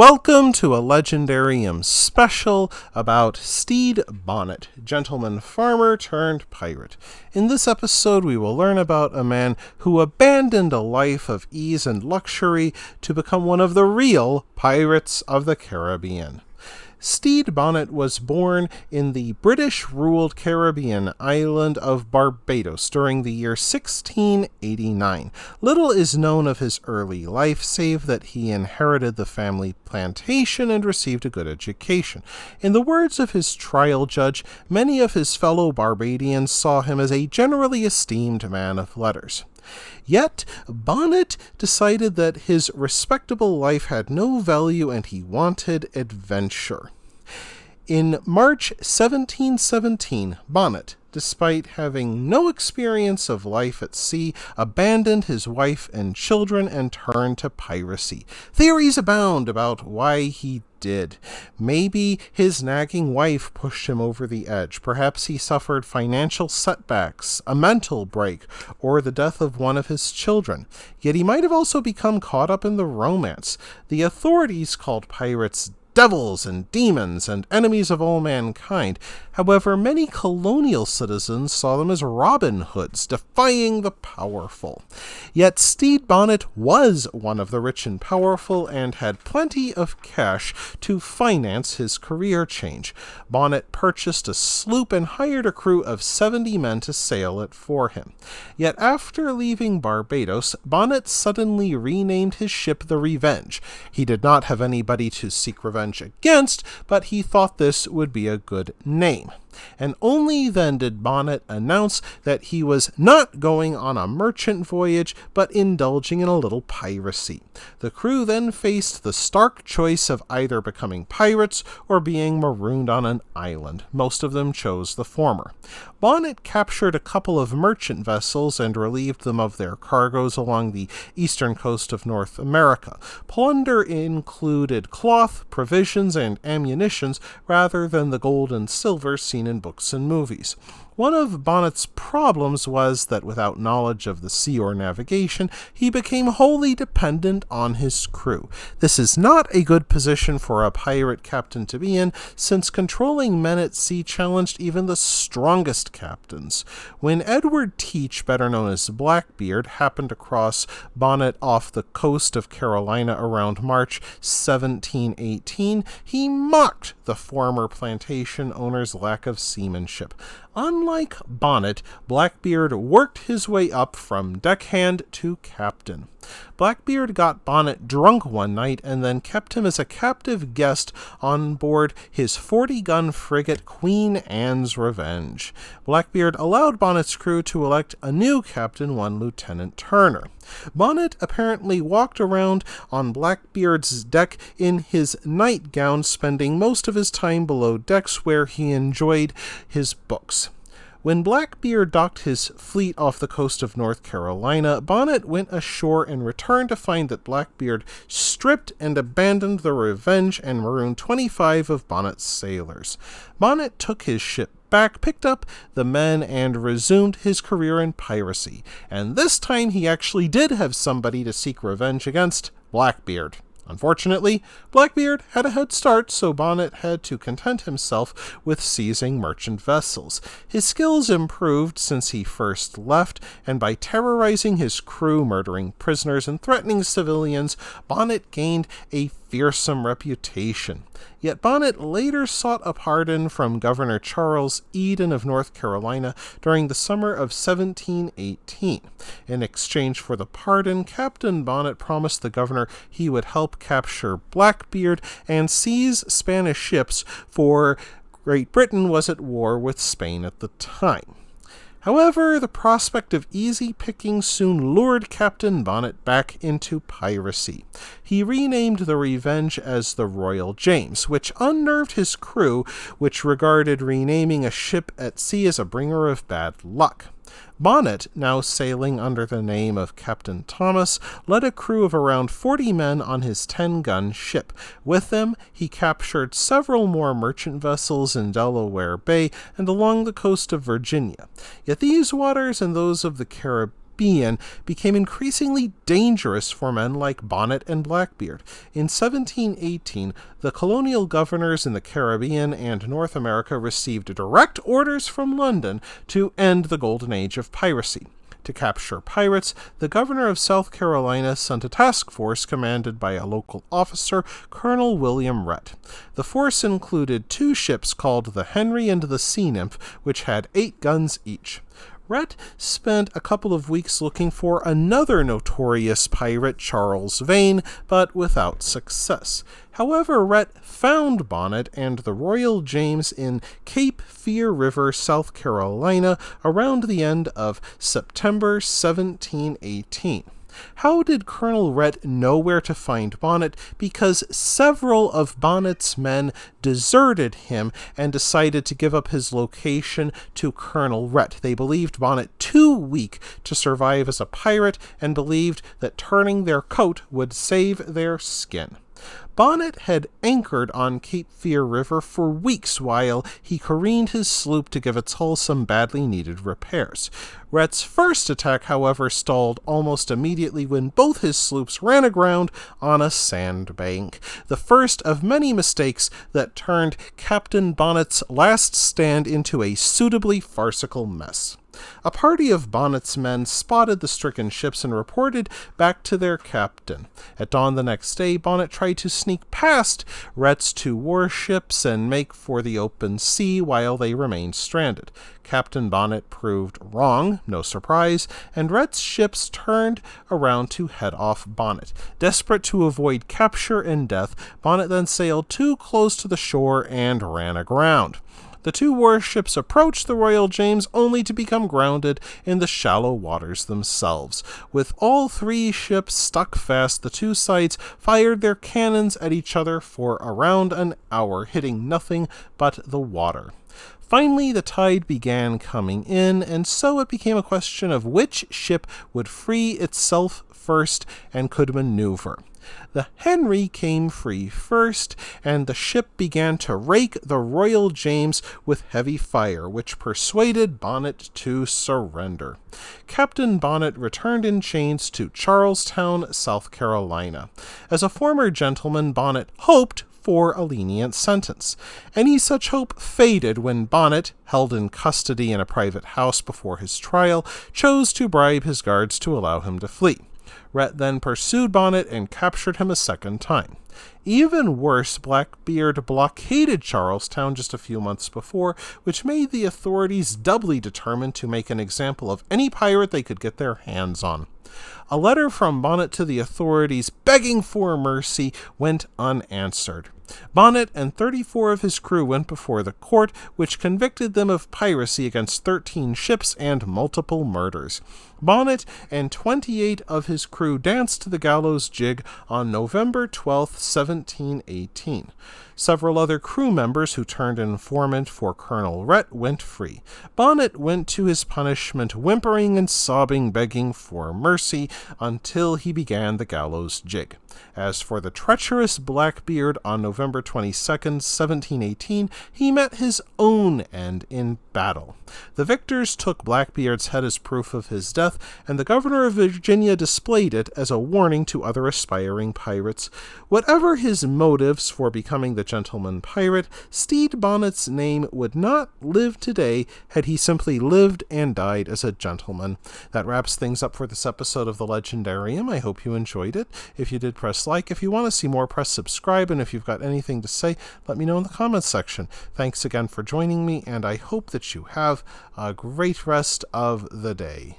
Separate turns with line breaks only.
Welcome to a Legendarium special about Stede Bonnet, gentleman farmer turned pirate. In this episode, we will learn about a man who abandoned a life of ease and luxury to become one of the real pirates of the Caribbean. Stede Bonnet was born in the British-ruled Caribbean island of Barbados during the year 1689. Little is known of his early life, save that he inherited the family plantation and received a good education. In the words of his trial judge, many of his fellow Barbadians saw him as a generally esteemed man of letters. Yet, Bonnet decided that his respectable life had no value and he wanted adventure. In March 1717, Bonnet, despite having no experience of life at sea, abandoned his wife and children and turned to piracy. Theories abound about why he did. Maybe his nagging wife pushed him over the edge. Perhaps he suffered financial setbacks, a mental break, or the death of one of his children. Yet he might have also become caught up in the romance. The authorities called pirates devils and demons and enemies of all mankind. However, many colonial citizens saw them as Robin Hoods, defying the powerful. Yet Stede Bonnet was one of the rich and powerful and had plenty of cash to finance his career change. Bonnet purchased a sloop and hired a crew of 70 men to sail it for him. Yet after leaving Barbados, Bonnet suddenly renamed his ship the Revenge. He did not have anybody to seek revenge against, but he thought this would be a good name. And only then did Bonnet announce that he was not going on a merchant voyage, but indulging in a little piracy. The crew then faced the stark choice of either becoming pirates or being marooned on an island. Most of them chose the former. Bonnet captured a couple of merchant vessels and relieved them of their cargoes along the eastern coast of North America. Plunder included cloth, provisions, and ammunitions rather than the gold and silver seen in books and movies. One of Bonnet's problems was that without knowledge of the sea or navigation, he became wholly dependent on his crew. This is not a good position for a pirate captain to be in, since controlling men at sea challenged even the strongest captains. When Edward Teach, better known as Blackbeard, happened across Bonnet off the coast of Carolina around March 1718, he mocked the former plantation owner's lack of seamanship. Unlike Bonnet, Blackbeard worked his way up from deckhand to captain. Blackbeard got Bonnet drunk one night and then kept him as a captive guest on board his 40-gun frigate Queen Anne's Revenge. Blackbeard allowed Bonnet's crew to elect a new captain, one Lieutenant Turner. Bonnet apparently walked around on Blackbeard's deck in his nightgown, spending most of his time below decks where he enjoyed his books. When Blackbeard docked his fleet off the coast of North Carolina, Bonnet went ashore and returned to find that Blackbeard stripped and abandoned the Revenge and marooned 25 of Bonnet's sailors. Bonnet took his ship back, picked up the men, and resumed his career in piracy. And this time he actually did have somebody to seek revenge against: Blackbeard. Unfortunately, Blackbeard had a head start, so Bonnet had to content himself with seizing merchant vessels. His skills improved since he first left, and by terrorizing his crew, murdering prisoners, and threatening civilians, Bonnet gained a fearsome reputation. Yet Bonnet later sought a pardon from Governor Charles Eden of North Carolina during the summer of 1718. In exchange for the pardon, Captain Bonnet promised the governor he would help capture Blackbeard and seize Spanish ships, for Great Britain was at war with Spain at the time. However, the prospect of easy picking soon lured Captain Bonnet back into piracy. He renamed the Revenge as the Royal James, which unnerved his crew, which regarded renaming a ship at sea as a bringer of bad luck. Bonnet, now sailing under the name of Captain Thomas, led a crew of around 40 men on his 10-gun ship. With them, he captured several more merchant vessels in Delaware Bay and along the coast of Virginia. Yet these waters and those of the Caribbean Caribbean became increasingly dangerous for men like Bonnet and Blackbeard. In 1718, the colonial governors in the Caribbean and North America received direct orders from London to end the Golden Age of Piracy. To capture pirates, the governor of South Carolina sent a task force commanded by a local officer, Colonel William Rhett. The force included 2 ships called the Henry and the Sea Nymph, which had 8 guns each. Rhett spent a couple of weeks looking for another notorious pirate, Charles Vane, but without success. However, Rhett found Bonnet and the Royal James in Cape Fear River, South Carolina, around the end of September 1718. How did Colonel Rhett know where to find Bonnet? Because several of Bonnet's men deserted him and decided to give up his location to Colonel Rhett. They believed Bonnet too weak to survive as a pirate and believed that turning their coat would save their skin. Bonnet had anchored on Cape Fear River for weeks while he careened his sloop to give its hull some badly needed repairs. Rhett's first attack, however, stalled almost immediately when both his sloops ran aground on a sandbank, the first of many mistakes that turned Captain Bonnet's last stand into a suitably farcical mess. A party of Bonnet's men spotted the stricken ships and reported back to their captain. At dawn the next day, Bonnet tried to sneak past Rhett's 2 warships and make for the open sea while they remained stranded. Captain Bonnet proved wrong, no surprise, and Rhett's ships turned around to head off Bonnet. Desperate to avoid capture and death, Bonnet then sailed too close to the shore and ran aground. The 2 warships approached the Royal James only to become grounded in the shallow waters themselves. With all 3 ships stuck fast, the 2 sides fired their cannons at each other for around an hour, hitting nothing but the water. Finally, the tide began coming in, and so it became a question of which ship would free itself first and could maneuver. The Henry came free first, and the ship began to rake the Royal James with heavy fire, which persuaded Bonnet to surrender. Captain Bonnet returned in chains to Charlestown, South Carolina. As a former gentleman, Bonnet hoped for a lenient sentence. Any such hope faded when Bonnet, held in custody in a private house before his trial, chose to bribe his guards to allow him to flee. Rhett then pursued Bonnet and captured him a second time. Even worse, Blackbeard blockaded Charlestown just a few months before, which made the authorities doubly determined to make an example of any pirate they could get their hands on. A letter from Bonnet to the authorities begging for mercy went unanswered. Bonnet and 34 of his crew went before the court, which convicted them of piracy against 13 ships and multiple murders. Bonnet and 28 of his crew danced to the gallows jig on November 12, 1718. Several other crew members who turned informant for Colonel Rhett went free. Bonnet went to his punishment whimpering and sobbing, begging for mercy, until he began the gallows jig. As for the treacherous Blackbeard, on November 22, 1718, he met his own end in battle. The victors took Blackbeard's head as proof of his death, and the governor of Virginia displayed it as a warning to other aspiring pirates. Whatever his motives for becoming the gentleman pirate, Stede Bonnet's name would not live today had he simply lived and died as a gentleman. That wraps things up for this episode of The Legendarium. I hope you enjoyed it. If you did, press like. If you want to see more, press subscribe. And if you've got anything to say, let me know in the comments section. Thanks again for joining me, and I hope that you have a great rest of the day.